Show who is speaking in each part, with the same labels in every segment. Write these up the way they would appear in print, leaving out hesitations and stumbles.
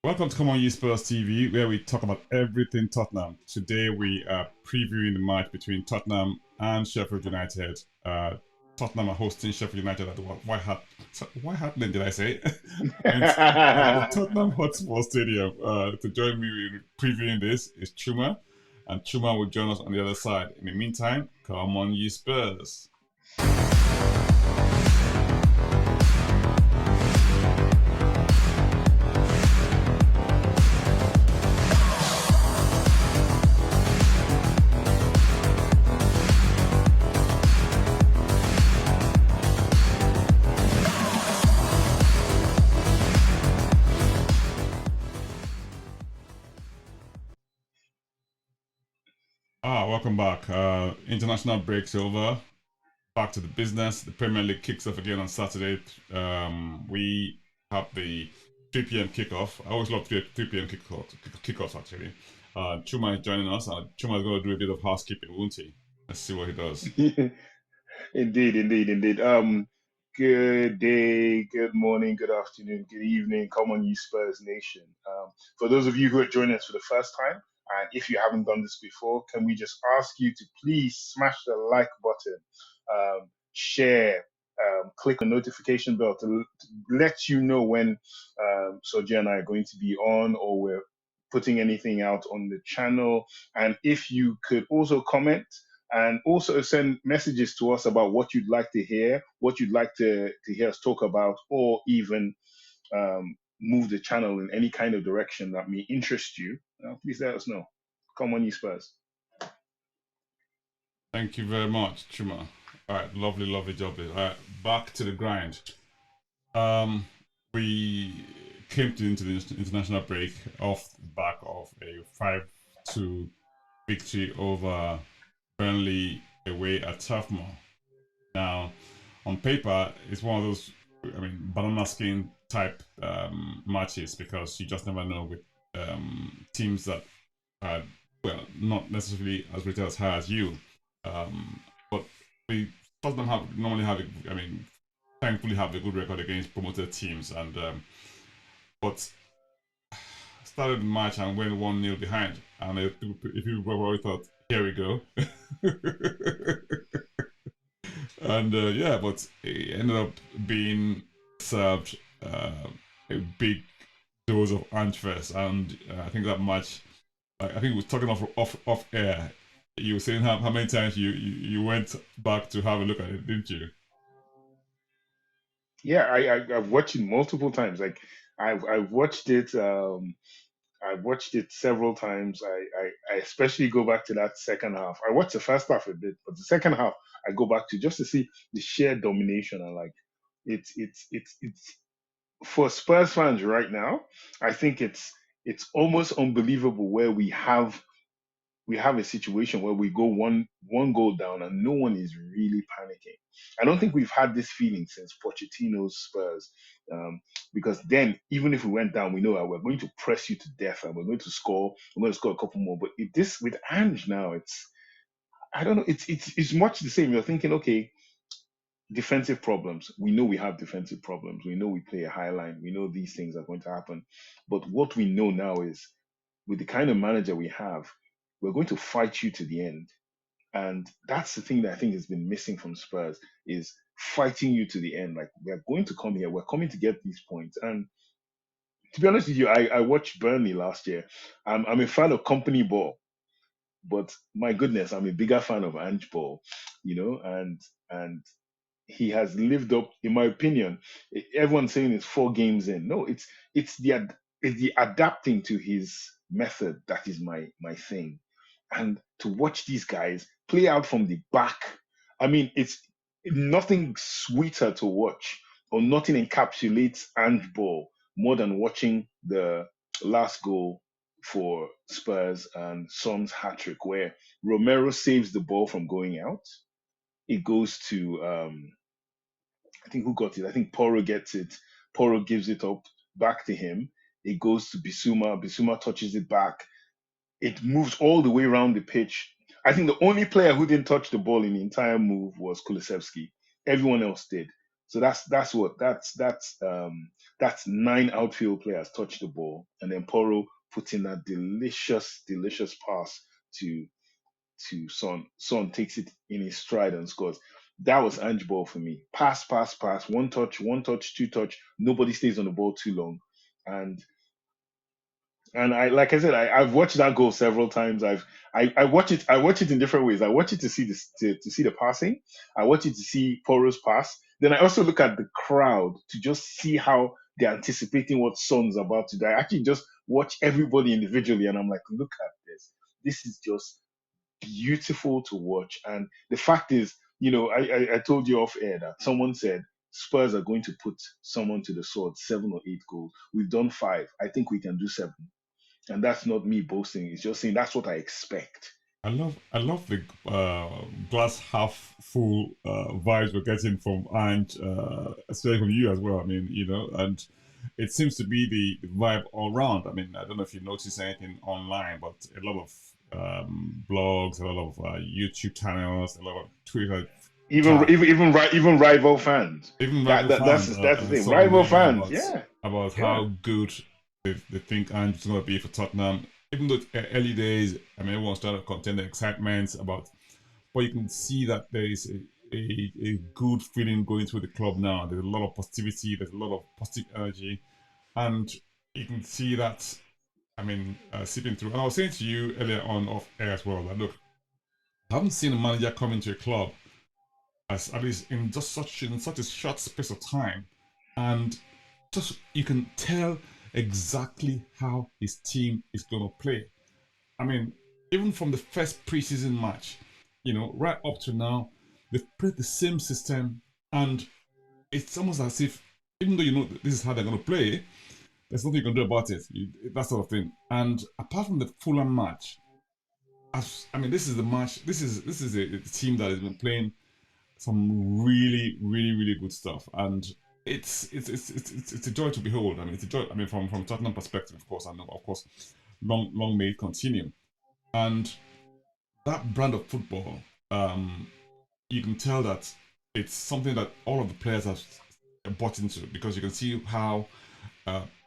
Speaker 1: Welcome to Come On You Spurs TV, where we talk about everything Tottenham. Today we are previewing the match between Tottenham and Sheffield United. Tottenham are hosting Sheffield United at the White Hart Lane, did I say? at the Tottenham Hotspur Stadium. To join me in previewing this is Chuma, and Chuma will join us on the other side. In the meantime, come on, you Spurs. Welcome back. International break's over. Back to the business. The Premier League kicks off again on Saturday. We have the 3 p.m. kickoff. I always love 3 p.m. kickoffs actually. Chuma is joining us. Chuma is going to do a bit of housekeeping, won't he? Let's see what he does.
Speaker 2: Indeed. Good day, good morning, good afternoon, good evening. Come on, you Spurs Nation. For those of you who are joining us for the first time, and if you haven't done this before, can we just ask you to please smash the like button, share, click the notification bell to let you know when Soji and I are going to be on, or we're putting anything out on the channel. And if you could also comment and also send messages to us about what you'd like to hear, what you'd like to hear us talk about, or even move the channel in any kind of direction that may interest you, please let us know. Come on, you Spurs.
Speaker 1: Thank you very much, Chuma. All right, lovely job. All right, back to the grind. We came into the international break off the back of a 5-2 victory over Burnley away at Turf Moor. Now, on paper, it's one of those, banana skin type matches, because you just never know with teams that are, not necessarily as rated as high as you. But we thankfully have a good record against promoted teams, and but started the match and went 1-0 behind, and if you probably thought, here we go. And but it ended up being served a big dose of Anschwest, and I think that match, I think we were talking off air. You were saying how many times you went back to have a look at it, didn't you?
Speaker 2: Yeah, I've watched it multiple times. Like I've watched it. I've watched it several times. I especially go back to that second half. I watched the first half a bit, but the second half I go back to just to see the sheer domination, and like it's for Spurs fans right now. I think it's almost unbelievable where we have a situation where we go one goal down and no one is really panicking. I don't think we've had this feeling since Pochettino's Spurs, because then even if we went down, we know that we're going to press you to death and we're going to score. We're going to score a couple more. But this with Ange now, I don't know. It's much the same. You're thinking, okay, defensive problems. We know we have defensive problems. We know we play a high line. We know these things are going to happen. But what we know now is, with the kind of manager we have, we're going to fight you to the end. And that's the thing that I think has been missing from Spurs, is fighting you to the end. Like, we're going to come here, we're coming to get these points. And to be honest with you, I watched Burnley last year. I'm a fan of company ball, but my goodness, I'm a bigger fan of Angeball, and he has lived up, in my opinion. Everyone's saying it's 4 games in. No, it's the adapting to his method that is my thing. And to watch these guys play out from the back, it's nothing sweeter to watch, or nothing encapsulates Ange ball more than watching the last goal for Spurs and Son's hat trick, where Romero saves the ball from going out. It goes to I think, who got it? I think Poro gets it. Poro gives it up back to him. It goes to Bissouma. Bissouma touches it back. It moves all the way around the pitch. I think the only player who didn't touch the ball in the entire move was Kulusevski. Everyone else did. So that's That's 9 outfield players touch the ball, and then Poro puts in that delicious, delicious pass to Son. Son takes it in his stride and scores. That was Angeball for me. Pass, pass, pass. One touch, two touch. Nobody stays on the ball too long. And I, like I said, I've watched that goal several times. I watch it. I watch it in different ways. I watch it to see this to see the passing. I watch it to see Poro's pass. Then I also look at the crowd to just see how they're anticipating what Son's about to do. I actually just watch everybody individually, and I'm like, look at this. This is just beautiful to watch. And the fact is, I told you off air that someone said Spurs are going to put someone to the sword, 7 or 8 goals. We've done 5. I think we can do 7. And that's not me boasting. It's just saying that's what I expect.
Speaker 1: I love the glass half full vibes we're getting from Ange, especially from you as well. I mean, and it seems to be the vibe all around. I mean, I don't know if you notice anything online, but a lot of blogs, a lot of YouTube channels, a lot of Twitter
Speaker 2: Even
Speaker 1: chat,
Speaker 2: even even ri- even rival fans.
Speaker 1: even
Speaker 2: That,
Speaker 1: rival
Speaker 2: that that's
Speaker 1: fans
Speaker 2: that's the
Speaker 1: and
Speaker 2: thing.
Speaker 1: so on
Speaker 2: Rival
Speaker 1: lately
Speaker 2: fans.
Speaker 1: about
Speaker 2: Yeah, yeah.
Speaker 1: how good they think Ange is going to be for Tottenham. Even though it's early days, I mean, everyone's trying to contain the excitement about, but you can see that there is a good feeling going through the club now. There's a lot of positivity, there's a lot of positive energy, and you can see that, I mean, seeping through. And I was saying to you earlier on off air as well that, look, I haven't seen a manager come into a club as at least in such a short space of time, and just you can tell exactly how his team is going to play. I mean, even from the first preseason match, right up to now, they've played the same system, and it's almost as if, even though this is how they're going to play, there's nothing you can do about it. That sort of thing. And apart from the Fulham match, I mean, this is the match. This is a team that has been playing some really, really, really good stuff, and it's a joy to behold. I mean, it's a joy. I mean, from Tottenham perspective, of course, and of course, long may it continue. And that brand of football, you can tell that it's something that all of the players have bought into, because you can see how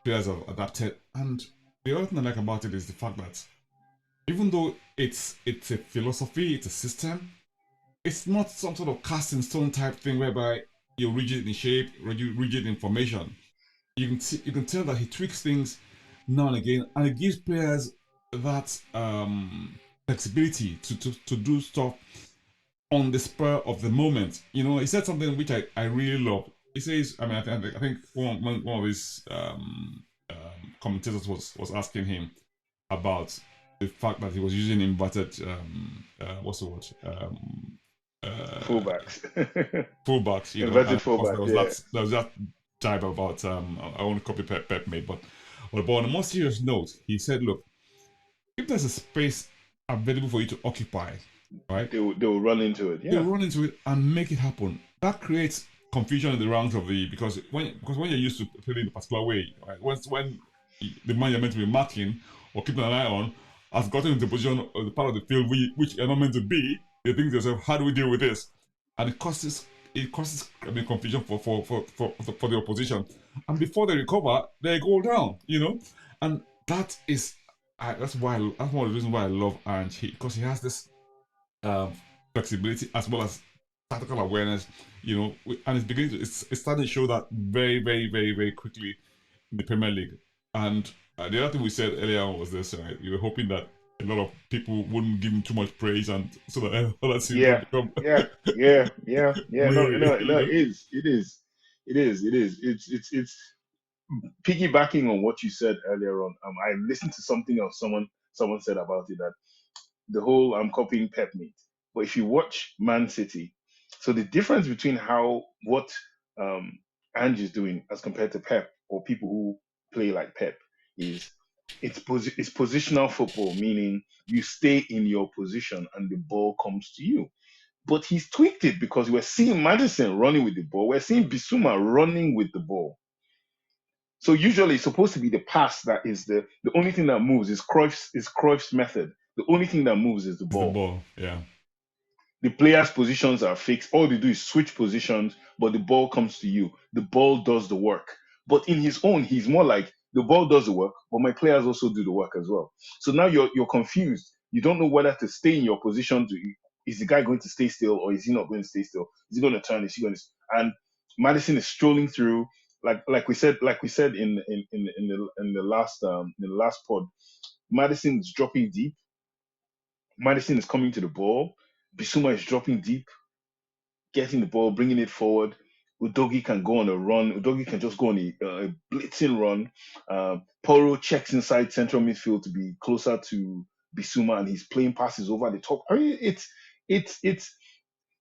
Speaker 1: players have adapted. And the other thing I like about it is the fact that even though it's a philosophy, it's a system, it's not some sort of cast in stone type thing whereby you're rigid in shape, rigid in formation. You can tell that he tweaks things now and again, and it gives players that flexibility to do stuff on the spur of the moment. He said something which I really love. He says, I mean, I think one of his commentators was asking him about the fact that he was using inverted what's the word
Speaker 2: Fullbacks.
Speaker 1: fullbacks, and
Speaker 2: Inverted
Speaker 1: of course
Speaker 2: fullbacks. Yeah.
Speaker 1: there was that jibe about I want to copy Pep made, but on a more serious note, he said, look, if there's a space available for you to occupy, right,
Speaker 2: They will run into it.
Speaker 1: they
Speaker 2: Yeah.
Speaker 1: run into it and make it happen. That creates confusion in the ranks of because when you're used to playing a particular way, right, when the man you're meant to be marking or keeping an eye on has gotten into position of the part of the field which you're not meant to be, you think to yourself, how do we deal with this? And it causes I mean, confusion for the opposition. And before they recover, they go down, And that's that's one of the reasons why I love Ange, because he has this um, flexibility as well as tactical awareness, and it's starting to show that very, very, very, very quickly in the Premier League. And the other thing we said earlier on was this: right? You were hoping that a lot of people wouldn't give him too much praise, and so that other teams don't
Speaker 2: Yeah.
Speaker 1: become
Speaker 2: Yeah. Yeah. Yeah. Yeah. No.
Speaker 1: weary.
Speaker 2: No. No. It is. It is. It is. It is. It's piggybacking on what you said earlier on. I listened to something else. Someone said about it that the whole I'm copying Pep meet. But if you watch Man City, so the difference between how what um Ange is doing as compared to Pep or people who play like Pep is it's positional football, meaning you stay in your position and the ball comes to you. But he's tweaked it because we're seeing Madison running with the ball, we're seeing Bissouma running with the ball. So usually it's supposed to be the pass that is the only thing that moves is Cruyff's method. The only thing that moves is the
Speaker 1: It's the
Speaker 2: ball.
Speaker 1: ball, yeah.
Speaker 2: The players' positions are fixed. All they do is switch positions, but the ball comes to you. The ball does the work. But in his own, he's more like the ball does the work, but my players also do the work as well. So now you're confused. You don't know whether to stay in your position. Is the guy going to stay still, or is he not going to stay still? Is he going to turn? Is he going to? And Madison is strolling through, like we said in the last pod. Madison is dropping deep. Madison is coming to the ball. Bissouma is dropping deep, getting the ball, bringing it forward. Udogi can go on a run. Udogi can just go on a blitzing run. Poro checks inside central midfield to be closer to Bissouma, and he's playing passes over the top. I mean, it's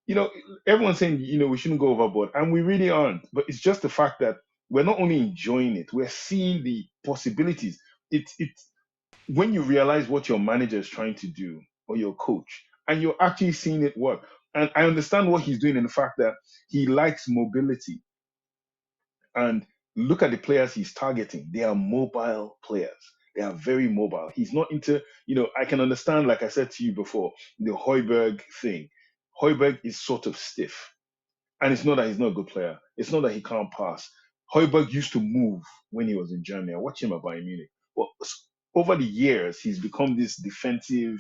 Speaker 2: you know, everyone's saying, we shouldn't go overboard, and we really aren't. But it's just the fact that we're not only enjoying it, we're seeing the possibilities. It's when you realize what your manager is trying to do, or your coach, and you're actually seeing it work. And I understand what he's doing in the fact that he likes mobility. And look at the players he's targeting. They are mobile players. They are very mobile. He's not into, I can understand, like I said to you before, the Højbjerg thing. Højbjerg is sort of stiff. And it's not that he's not a good player. It's not that he can't pass. Højbjerg used to move when he was in Germany. I watched him at Bayern Munich. Well, over the years, he's become this defensive,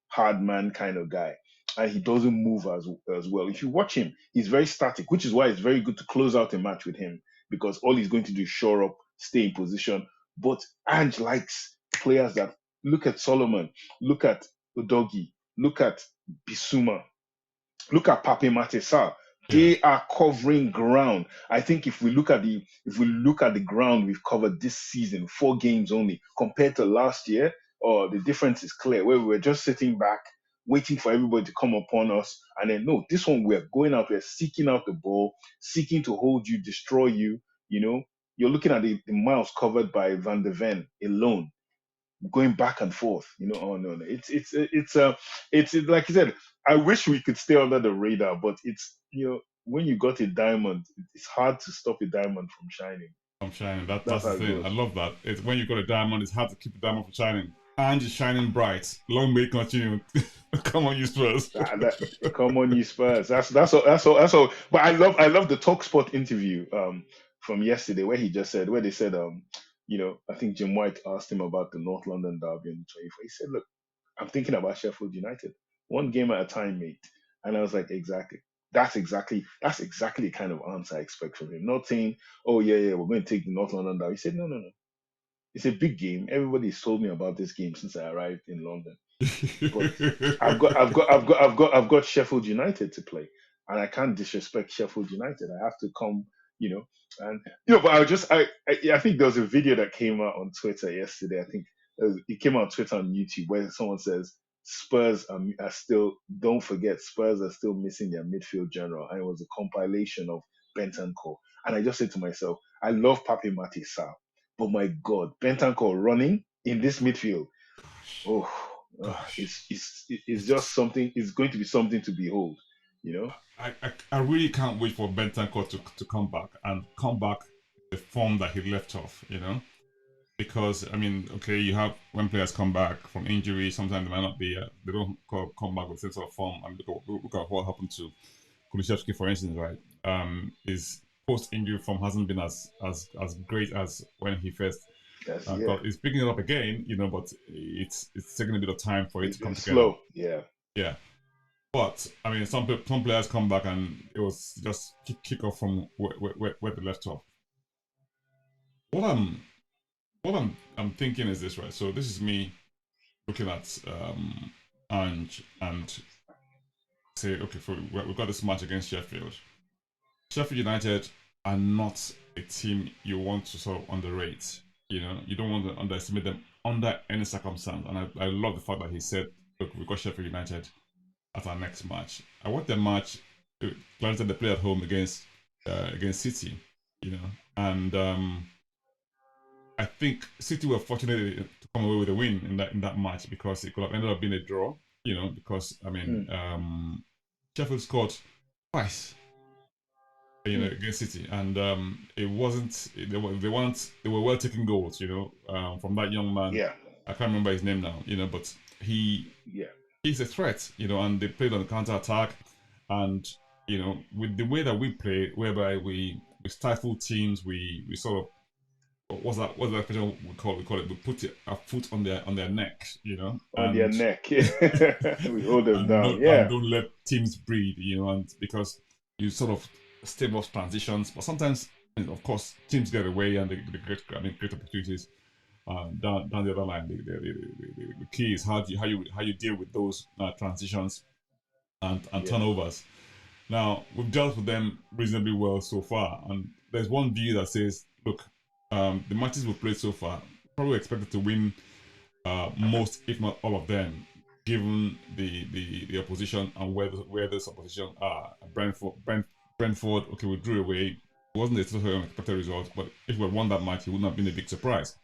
Speaker 2: hard man kind of guy. And he doesn't move as well. If you watch him, he's very static, which is why it's very good to close out a match with him, because all he's going to do is shore up, stay in position. But Ange likes players that look at Solomon, look at Udogi, look at Bissouma, look at Pape Matessa. They are covering ground. I think if we look at the ground we've covered this season, 4 games only, compared to last year, the difference is clear. Where we were just sitting back, waiting for everybody to come upon us, and then no, this one we're going out, we're seeking out the ball, seeking to hold you, destroy you. You're looking at the miles covered by Van de Ven alone, going back and forth. Oh no, it's like you said. I wish we could stay under the radar, but it's when you got a diamond, it's hard to stop a diamond from shining.
Speaker 1: From shining. That's
Speaker 2: That's how
Speaker 1: the
Speaker 2: it
Speaker 1: thing.
Speaker 2: goes.
Speaker 1: I love that. It's when you got a diamond, it's hard to keep the diamond from shining. And it's shining bright. Long may it continue. Come on, you Spurs.
Speaker 2: Come on, you Spurs. That's all. But I love the TalkSport interview from yesterday where they said I think Jim White asked him about the North London derby in 24. He said, "Look, I'm thinking about Sheffield United, one game at a time, mate." And I was like, exactly. That's exactly the kind of answer I expect from him. Not saying, "Oh yeah, we're going to take the North London derby." He said, "No, no, no. It's a big game. Everybody's told me about this game since I arrived in London. But I've got Sheffield United to play, and I can't disrespect Sheffield United. I have to come, and But I think there was a video that came out on Twitter yesterday. I think it came out on Twitter and YouTube where someone says Spurs are still. Don't forget, Spurs are still missing their midfield general, and it was a compilation of Bentancur. And I just said to myself, I love Pape Matissa, but my God, Bentancur running in this midfield. Oh,
Speaker 1: Gosh.
Speaker 2: it's just something. It's going to be something to behold.
Speaker 1: I really can't wait for Bentancur to come back and come back the form that he left off, because I mean, okay, you have when players come back from injury, sometimes they might not be, they don't come back with sense of form. I mean, look at what happened to Kulusevski, for instance, right? His post-injury form hasn't been as great as when he first got. He's picking it up again, but it's taking a bit of time for it to come together.
Speaker 2: Slow, yeah.
Speaker 1: But I mean, some players come back and it was just kick off from where they left off. What I'm thinking is this, right? So this is me looking at Ange and say, okay, we've got this match against Sheffield. Sheffield United are not a team you want to sort of underrate. You don't want to underestimate them under any circumstance. And I love the fact that he said, look, we've got Sheffield United at our next match. I want the match. Granted, they play at home against City, and I think City were fortunate to come away with a win in that match, because it could have ended up being a draw. Because I mean, Sheffield scored twice, against City, and it wasn't. They were well taken goals, from that young man.
Speaker 2: Yeah,
Speaker 1: I can't remember his name now, but he's a threat, and they played on the counter attack, and with the way that we play, whereby we stifle teams, we sort of what's that? What's that expression we call? We call it. We put a foot on their neck,
Speaker 2: On their
Speaker 1: and
Speaker 2: neck. We hold them down.
Speaker 1: and
Speaker 2: Yeah.
Speaker 1: don't let teams breathe, and because you sort of stabilize transitions, but sometimes, of course, teams get away and they create, great opportunities down the other line. The key is how you deal with those transitions and
Speaker 2: Yeah.
Speaker 1: turnovers. Now we've dealt with them reasonably well so far, and there's one view that says, look, the matches we've played so far probably expected to win most, if not all of them, given the opposition and where those opposition are. Brentford, okay, we drew away. It wasn't a totally unexpected result, but if we had won that match, it wouldn't have been a big surprise.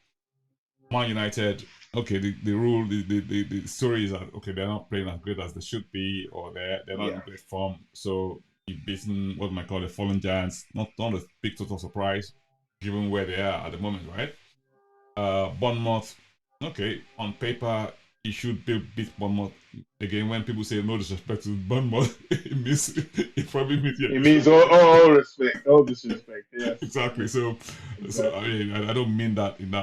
Speaker 1: Man United, okay, the story is that okay, they're not playing as great as they should be, or they're not in
Speaker 2: Yeah.
Speaker 1: great form. So you've beaten what might call the fallen giants. Not a big total surprise, given where they are at the moment, right? Bournemouth, okay, on paper, he should beat Bournemouth. Again, when people say no disrespect to Bournemouth, it probably means
Speaker 2: It
Speaker 1: yeah,
Speaker 2: means all respect, all disrespect. Yes.
Speaker 1: exactly. So I
Speaker 2: Exactly.
Speaker 1: mean, I don't mean that in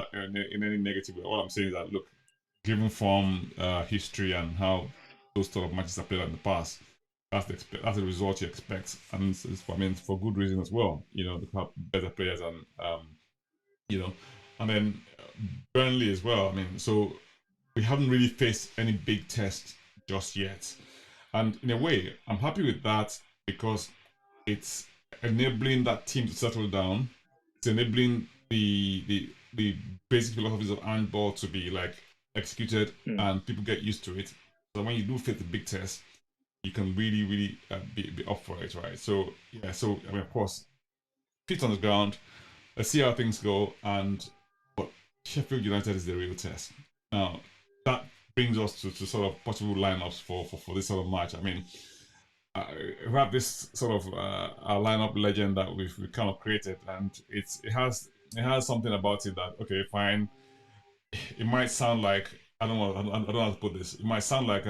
Speaker 1: any negative way. All I'm saying is that look, given form, history, and how those sort of matches are played in the past, that's the result you expect, and I mean, for good reason as well. They have better players and you know, and then Burnley as well. I mean, so we haven't really faced any big test just yet, and in a way, I'm happy with that because it's enabling that team to settle down. It's enabling the basic philosophies of handball to be like executed,
Speaker 2: Hmm.
Speaker 1: and people get used to it. So when you do face the big test, you can really, really be up for it, right? So yeah, so I mean, of course, feet on the ground. Let's see how things go. But Sheffield United is the real test. Now that brings us to sort of possible lineups for this sort of match. I mean, we have this sort of a lineup legend that we kind of created, and it has something about it that okay, fine. It might sound like I don't know how to put this. It might sound like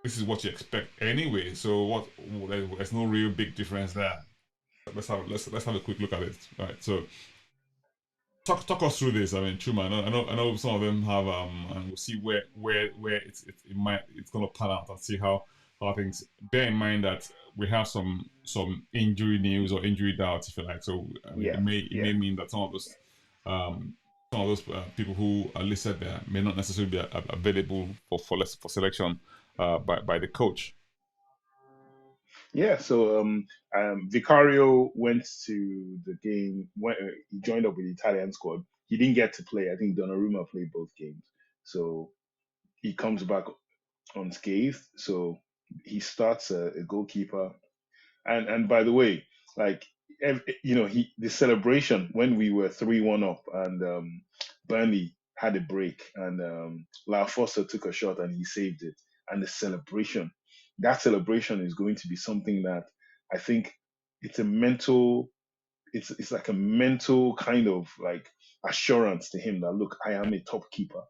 Speaker 1: this is what you expect anyway. So what? There's no real big difference there. Let's have a quick look at it. Right. So talk us through this. I mean, Chuma, I know some of them have and we'll see where it's gonna pan out and see how things. Bear in mind that we have some injury news or injury doubts, if you like. So I mean, it
Speaker 2: Yeah.
Speaker 1: may it
Speaker 2: Yeah.
Speaker 1: may mean that um some of those people who are listed there may not necessarily be available for selection by the coach.
Speaker 2: Yeah. So Vicario went to the game when he joined up with the Italian squad. He didn't get to play. I think Donnarumma played both games. So he comes back unscathed. So he starts a goalkeeper. And by the way, like he the celebration when we were 3-1 up and Burnley had a break and La Fossa took a shot and he saved it. And that celebration is going to be something that I think it's a mental it's like a mental kind of like assurance to him that look, I am a top keeper.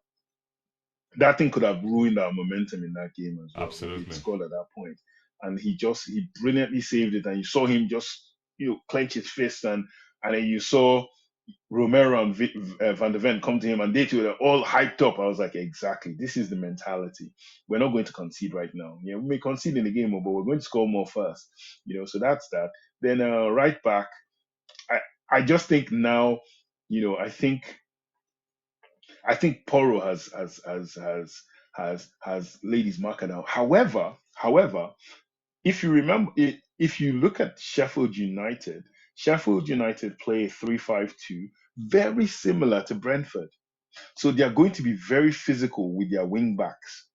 Speaker 2: That thing could have ruined our momentum in that game as well if he'd
Speaker 1: Absolutely,
Speaker 2: scored at that point. And he brilliantly saved it. And you saw him just clench his fist, and then you saw Romero and Van de Ven come to him, and they two were all hyped up. I was like, exactly, this is the mentality. We're not going to concede right now. Yeah, we may concede in the game, but we're going to score more first. So that's that. Then right back, I I just think now, I think Poro has laid his marker down. However, if you remember, if you look at Sheffield United play 3-5-2, very similar to Brentford. So they are going to be very physical with their wing backs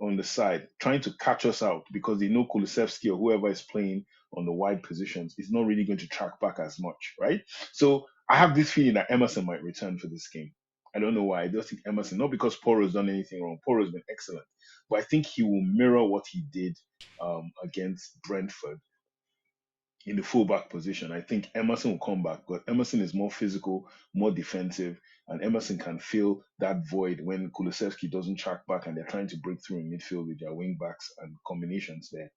Speaker 2: on the side, trying to catch us out because they know Kulusevski or whoever is playing on the wide positions is not really going to track back as much, right? So I have this feeling that Emerson might return for this game. I don't know why. I just think Emerson, not because Poro's done anything wrong. Poro's been excellent, but I think he will mirror what he did against Brentford in the fullback position. I think Emerson will come back, but Emerson is more physical, more defensive, and Emerson can fill that void when Kulusevski doesn't track back and they're trying to break through in midfield with their wing backs and combinations there.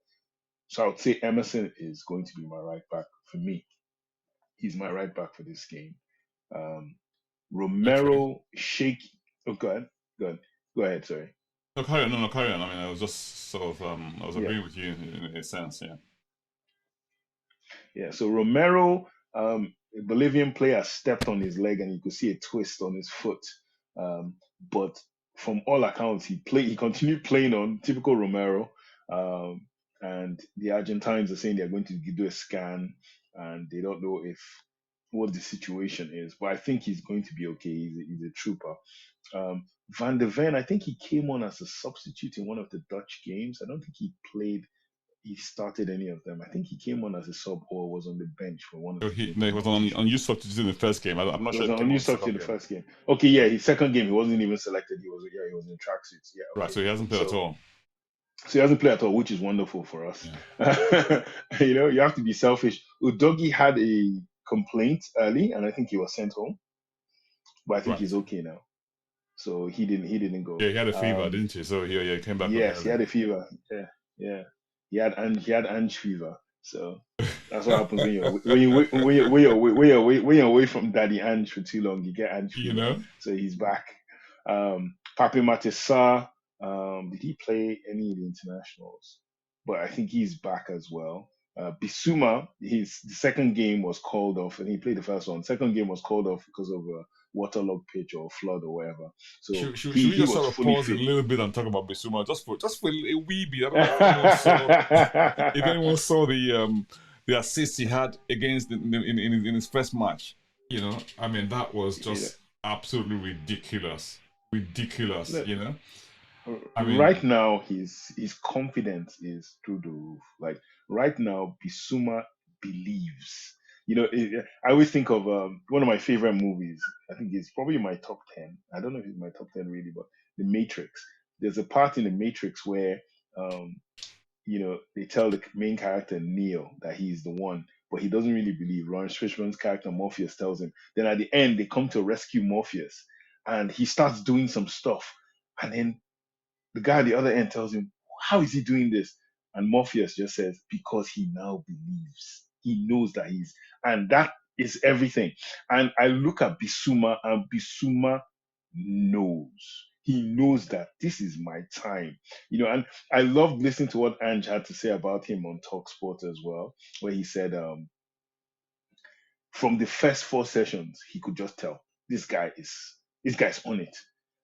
Speaker 2: So I would say Emerson is going to be my right back for me. He's my right back for this game. Romero, Shake. Oh, go ahead. Sorry.
Speaker 1: No, carry on. No, carry on. I mean, I was just sort of, I was
Speaker 2: Yeah.
Speaker 1: agreeing with you in a sense, yeah.
Speaker 2: Yeah, so Romero, a Bolivian player, stepped on his leg and you could see a twist on his foot. But from all accounts, he continued playing on, typical Romero. Um, and the Argentines are saying they're going to do a scan and they don't know if what the situation is. But I think he's going to be okay. He's a trooper. Van de Ven, I think he came on as a substitute in one of the Dutch games. I don't think he started any of them. I think he came on as a sub or was on the bench for one of
Speaker 1: So
Speaker 2: the games.
Speaker 1: he was on unused substitute in the first game. I'm not
Speaker 2: He
Speaker 1: sure
Speaker 2: was
Speaker 1: if he
Speaker 2: on
Speaker 1: came on
Speaker 2: unused
Speaker 1: the
Speaker 2: substitute
Speaker 1: second
Speaker 2: in the
Speaker 1: game.
Speaker 2: first game. Okay, yeah, his second game he wasn't even selected. He was in tracksuits. Yeah,
Speaker 1: Right,
Speaker 2: okay.
Speaker 1: so he hasn't played at all.
Speaker 2: So he hasn't played at all, which is wonderful for us.
Speaker 1: Yeah.
Speaker 2: You have to be selfish. Udogi had a complaint early, and I think he was sent home, but I think he's
Speaker 1: Right.
Speaker 2: okay now. So he didn't go.
Speaker 1: Yeah, he had a fever, didn't he? So he came back on
Speaker 2: Yes, he
Speaker 1: early.
Speaker 2: had a fever. Yeah. He had Ange fever. So that's what happens when you're away from Daddy Ange for too long. You get Ange
Speaker 1: You
Speaker 2: fever.
Speaker 1: know?
Speaker 2: So he's back. Pape Matissa, did he play any of the internationals? But I think he's back as well. Bissouma, the second game was called off, and he played the first one. Second game was called off because of a waterlogged pitch or flood or whatever. So
Speaker 1: Should we
Speaker 2: he
Speaker 1: just
Speaker 2: was
Speaker 1: sort of
Speaker 2: fully
Speaker 1: pause a
Speaker 2: fit.
Speaker 1: little bit and talk about Bissouma just for a wee bit? I don't know if anyone saw the assist he had against in his first match. You know, I mean that was just absolutely ridiculous. Ridiculous, you know. I mean,
Speaker 2: right now his confidence is through the roof. Like right now, Bissouma believes. I always think of one of my favorite movies. I think it's probably in my top 10. I don't know if it's my top 10 really, but The Matrix. There's a part in The Matrix where um, they tell the main character Neo that he's the one, but he doesn't really believe. Lawrence Fishburne's character Morpheus tells him. Then at the end, they come to rescue Morpheus, and he starts doing some stuff, and then the guy at the other end tells him, "How is he doing this?" And Morpheus just says, "Because he now believes. He knows that and that is everything." And I look at Bissouma, and Bissouma knows. He knows that this is my time. And I loved listening to what Ange had to say about him on Talk Sport as well, where he said, from the first four sessions, he could just tell this guy's on it.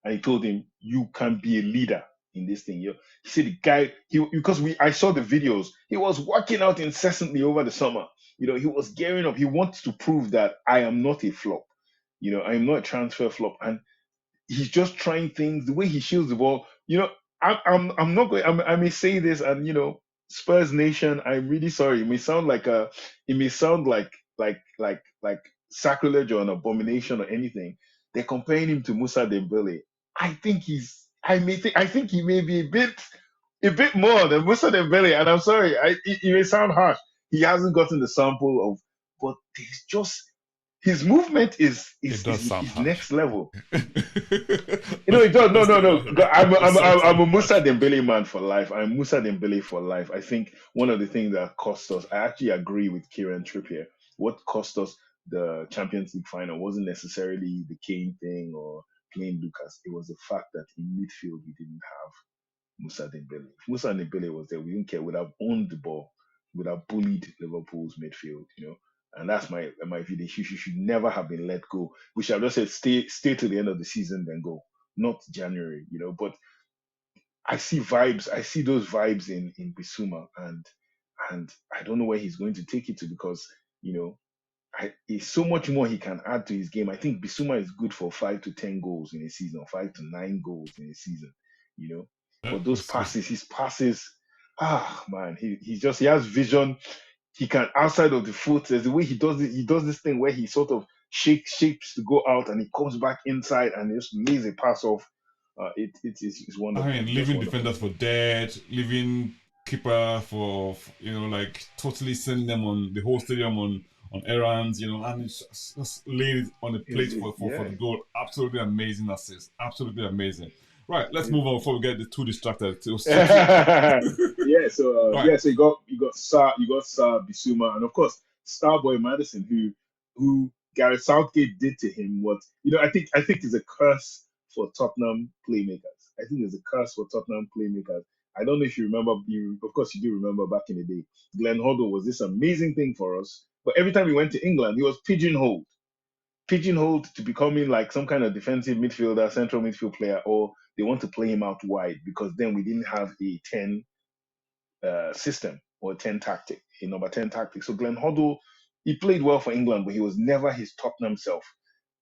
Speaker 2: And he told him, "You can be a leader in this thing." He said the guy, because I saw the videos, he was working out incessantly over the summer. He was gearing up. He wants to prove that I am not a flop. I am not a transfer flop. And he's just trying things. The way he shields the ball, I'm not going. I may say this, and Spurs Nation, I'm really sorry. It may sound like sacrilege or an abomination or anything. They're comparing him to Musa Dembele. I think he may be a bit more than Musa Dembele, and I'm sorry. It may sound harsh. He hasn't gotten the sample of, but there's just his movement is
Speaker 1: it does sound harsh.
Speaker 2: next level. It does. No. I'm a Musa Dembele man for life. I'm Musa Dembele for life. I think one of the things that cost us, I actually agree with Kieran Trippier. What cost us the Champions League final wasn't necessarily the Kane thing or playing Lucas. It was the fact that in midfield we didn't have Musa Dembele. If Musa Dembele was there, we didn't care. We'd have owned the ball. We'd have bullied Liverpool's midfield. And that's my view. He should never have been let go. We should have just said stay to the end of the season, then go, not January. But I see vibes. I see those vibes in Bissouma, and I don't know where he's going to take it to because it's so much more he can add to his game. I think Bissouma is good for 5 to 10 goals in a season, or 5 to 9 goals in a season. But those passes, his passes, man, he has vision. He can outside of the foot. There's the way he does it. He does this thing where he sort of shakes to go out and he comes back inside and he just lays a pass off. It's wonderful.
Speaker 1: I mean, leaving defenders for dead, leaving keeper for like totally sending them on the whole stadium on errands, and it's just laid it on the plate for the goal. Absolutely amazing assist. Absolutely amazing. Right, let's move on before we get too distracted.
Speaker 2: So you got Bissouma, and of course Starboy Madison, who Gareth Southgate did to him what I think is a curse for Tottenham playmakers. I think it's a curse for Tottenham playmakers. I don't know if you remember. Of course, you do remember back in the day. Glenn Hoddle was this amazing thing for us, but every time he went to England, he was pigeonholed to becoming like some kind of defensive midfielder, central midfield player, or they want to play him out wide because then we didn't have a 10 system or 10 tactic, a number 10 tactic. So Glenn Hoddle, he played well for England, but he was never his Tottenham self.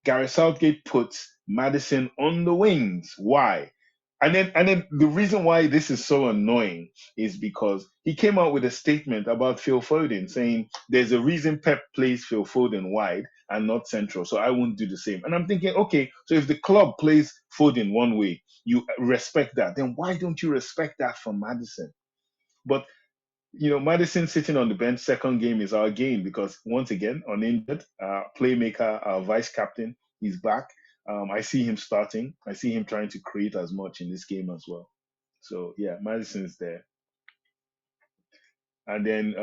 Speaker 2: Gareth Southgate puts Maddison on the wings. Why? And then the reason why this is so annoying is because he came out with a statement about Phil Foden saying there's a reason Pep plays Phil Foden wide and not central, so I won't do the same. And I'm thinking, okay, so if the club plays Foden one way, you respect that, then why don't you respect that from Maddison? But Madison sitting on the bench, second game is our game because once again, uninjured, playmaker, vice captain, he's back. I see him starting. I see him trying to create as much in this game as well. So yeah, Madison's there. And then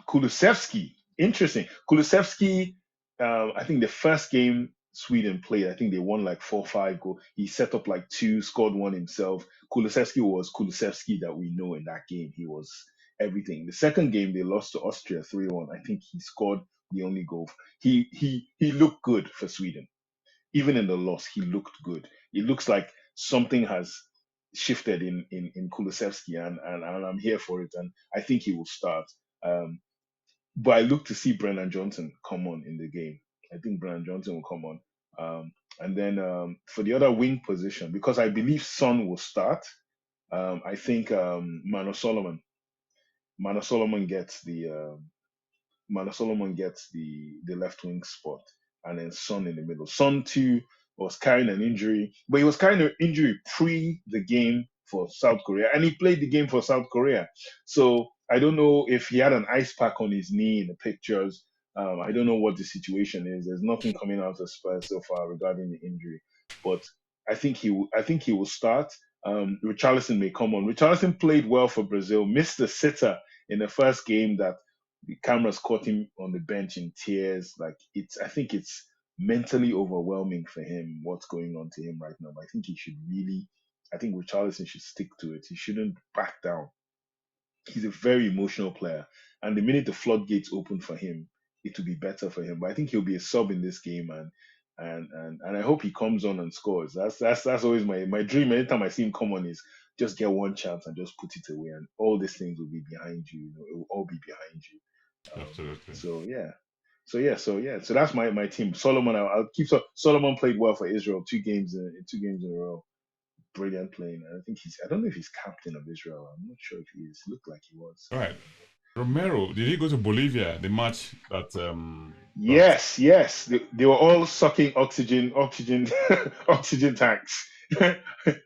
Speaker 2: Kulusevski, interesting. Kulusevski, I think the first game Sweden played, I think they won like 4-5 goal. He set up like two, scored one himself. Kulusevski was Kulusevski that we know in that game. He was everything. The second game they lost to Austria 3-1. I think he scored the only goal. He looked good for Sweden. Even in the loss, he looked good. It looks like something has shifted in Kulusevski, and I'm here for it. And I think he will start. Um, but I look to see Brennan Johnson come on in the game. I think Brennan Johnson will come on. And then for the other wing position, because I believe Son will start, I think Mano Solomon gets the left wing spot, and then Son in the middle. Son too was carrying an injury, but he was carrying an injury pre the game for South Korea, and he played the game for South Korea. So I don't know if he had an ice pack on his knee in the pictures. I don't know what the situation is. There's nothing coming out of Spurs so far regarding the injury, but I think he will start. Richarlison may come on. Richarlison played well for Brazil, missed the sitter in the first game that the cameras caught him on the bench in tears. Like I think it's mentally overwhelming for him what's going on to him right now. But I think Richarlison should stick to it. He shouldn't back down. He's a very emotional player, and the minute the floodgates open for him, it will be better for him. But I think he'll be a sub in this game, and I hope he comes on and scores. That's always my dream. Anytime I see him come on, is just get one chance and just put it away, and all these things will be behind you. It will all be behind you.
Speaker 1: Absolutely.
Speaker 2: So that's my team. Solomon, I'll keep. Solomon played well for Israel 2 games in a row. Brilliant playing. I think I don't know if he's captain of Israel. I'm not sure if he is. Looked like he was.
Speaker 1: All right. Romero, did he go to Bolivia? The match that
Speaker 2: Yes. They were all sucking oxygen oxygen tanks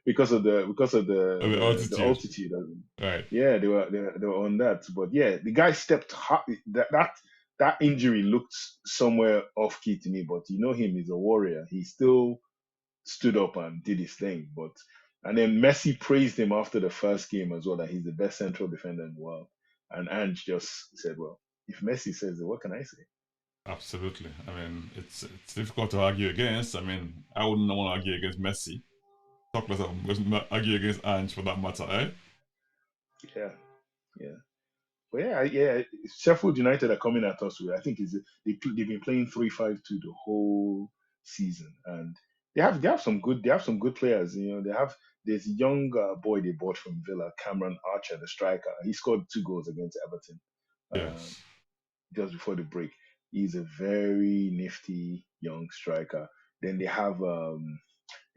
Speaker 2: because of the
Speaker 1: altitude.
Speaker 2: the altitude.
Speaker 1: Right.
Speaker 2: Yeah, they were on that. But yeah, the guy stepped hard. That injury looked somewhere off key to me. But you know him, he's a warrior. He still stood up and did his thing. And then Messi praised him after the first game as well, that he's the best central defender in the world. And Ange just said, "Well, if Messi says it, what can I say?"
Speaker 1: Absolutely. I mean, it's difficult to argue against. I mean, I wouldn't want to argue against Messi. Talk less of argue against Ange for that matter, eh?
Speaker 2: Yeah. But yeah. Sheffield United are coming at us with. I think they've been playing 3-5-2 the whole season, and they have some good players. There's a young boy they bought from Villa, Cameron Archer, the striker. He scored 2 goals against Everton
Speaker 1: Yes.
Speaker 2: just before the break. He's a very nifty young striker. Then they have a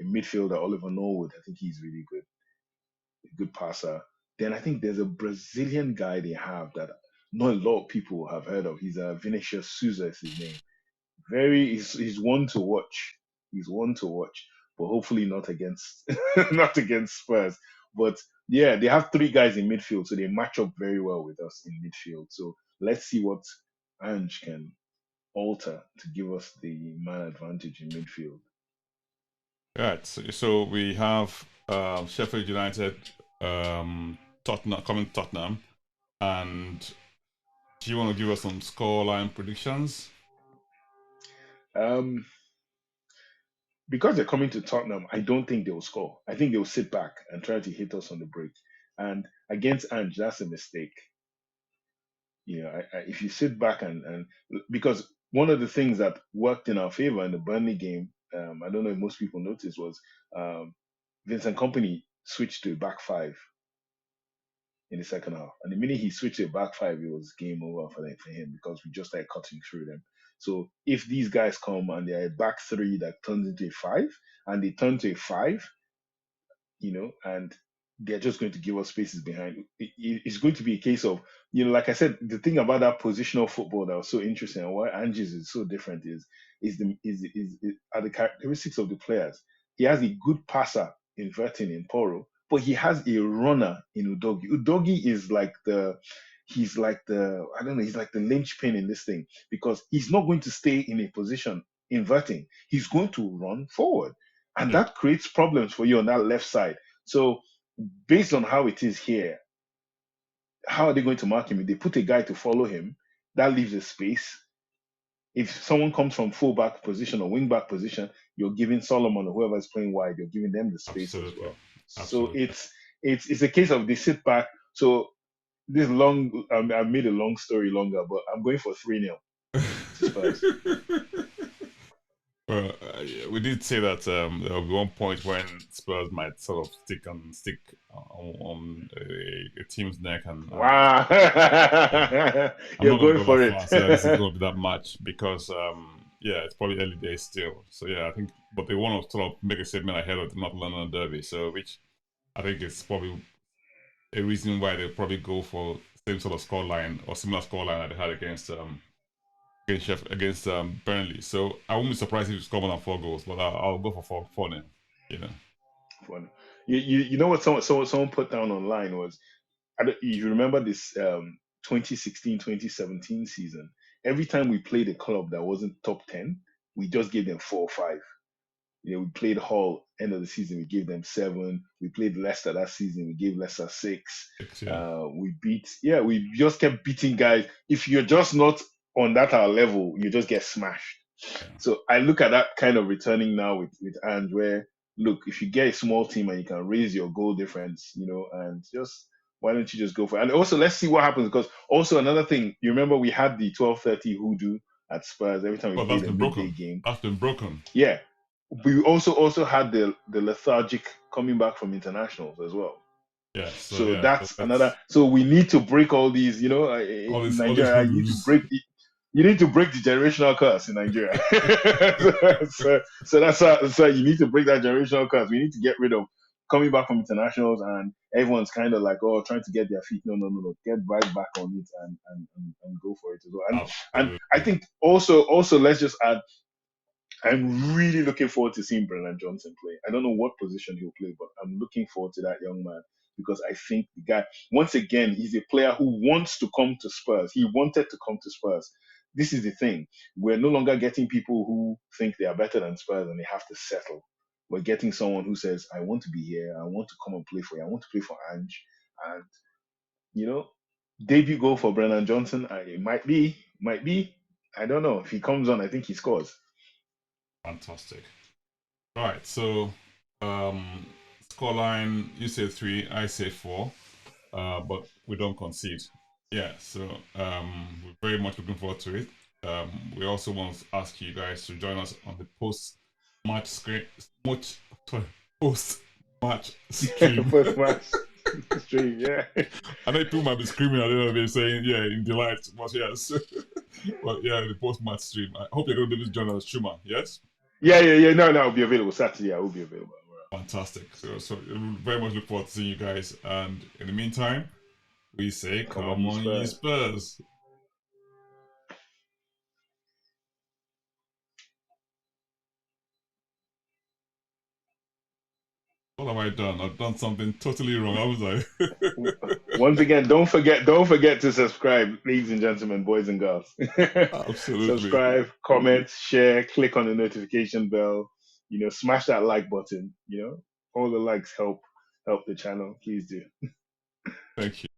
Speaker 2: midfielder, Oliver Norwood. I think he's really good, a good passer. Then I think there's a Brazilian guy they have that not a lot of people have heard of. He's Vinicius Souza is his name. He's one to watch. He's one to watch, but hopefully not against not against Spurs. But yeah, they have 3 guys in midfield, so they match up very well with us in midfield. So let's see what Ange can alter to give us the man advantage in midfield.
Speaker 1: Right. So we have Sheffield United, Tottenham coming to Tottenham, and do you want to give us some scoreline predictions?
Speaker 2: Because they're coming to Tottenham, I don't think they'll score. I think they'll sit back and try to hit us on the break. And against Ange, that's a mistake. If you sit back and because one of the things that worked in our favor in the Burnley game, I don't know if most people noticed, was um, Vincent Company switched to a back five in the second half. And the minute he switched to a back five, it was game over for him because we just started cutting through them. So if these guys come and they're a back three that turns into a five, and they turn to a five, and they're just going to give us spaces behind. It's going to be a case of, like I said, the thing about that positional football that was so interesting and why Angie's is so different are the characteristics of the players. He has a good passer in Vertin in Poro, but he has a runner in Udogi. Udogi is I don't know, he's like the linchpin in this thing because he's not going to stay in a position inverting. He's going to run forward. And that creates problems for you on that left side. So based on how it is here, how are they going to mark him? If they put a guy to follow him, that leaves a space. If someone comes from fullback position or wingback position, you're giving Solomon or whoever is playing wide, you're giving them the space as well.
Speaker 1: Absolutely.
Speaker 2: So it's a case of they sit back. So this long, I made a long story longer, but I'm going for 3-0 to Spurs.
Speaker 1: Well, we did say that there will be one point when Spurs might sort of stick on a team's neck and
Speaker 2: wow, you're going for it.
Speaker 1: So this is going to be that match because it's probably early days still. So I think, but they want to sort of make a statement ahead of the North London Derby. So which I think is probably a reason why they'll probably go for same sort of scoreline or similar scoreline that they had against Sheff against Burnley. So I won't be surprised if you score more than 4 goals, but I'll go for 4 now.
Speaker 2: Fun. You know what someone put down online was, you remember this 2016-2017 season? Every time we played a club that wasn't top 10, we just gave them 4 or 5. We played Hull end of the season, we gave them 7. We played Leicester that season, we gave Leicester 6. We just kept beating guys. If you're just not on that our level, you just get smashed. So I look at that kind of returning now with Ange, where look, if you get a small team and you can raise your goal difference, and just why don't you just go for it? And also let's see what happens, because also another thing, you remember we had the 12:30 hoodoo at Spurs every time we played a midday game.
Speaker 1: That's been broken.
Speaker 2: Yeah. We also had the lethargic coming back from internationals as well.
Speaker 1: Yeah.
Speaker 2: So that's another. So we need to break all these. In Nigeria, you need to break the generational curse in Nigeria. so that's why you need to break that generational curse. We need to get rid of coming back from internationals, and everyone's kind of like, trying to get their feet. No. Get right back on it and go for it as well. And I think also let's just add, I'm really looking forward to seeing Brennan Johnson play. I don't know what position he'll play, but I'm looking forward to that young man because I think the guy, once again, he's a player who wants to come to Spurs. He wanted to come to Spurs. This is the thing. We're no longer getting people who think they are better than Spurs and they have to settle. We're getting someone who says, I want to be here. I want to come and play for you. I want to play for Ange. And, debut goal for Brennan Johnson. It might be. I don't know. If he comes on, I think he scores.
Speaker 1: Fantastic. All right, so scoreline, you say 3, I say 4, but we don't concede. Yeah, so we're very much looking forward to it. We also want to ask you guys to join us on the post-match stream.
Speaker 2: Post-match stream, yeah.
Speaker 1: I know people might be screaming, I don't know, they're saying, in delight, but yes. But the post-match stream. I hope you're going to be joining us, streamer, yes?
Speaker 2: Yeah. No, I'll be available Saturday. I will be available.
Speaker 1: Fantastic. So very much look forward to seeing you guys. And in the meantime, we say, come on, you Spurs. What have I done? I've done something totally wrong, haven't I?
Speaker 2: Once again, don't forget to subscribe, ladies and gentlemen, boys and girls.
Speaker 1: Absolutely.
Speaker 2: Subscribe, comment, share, click on the notification bell. Smash that like button. All the likes help the channel. Please do.
Speaker 1: Thank you.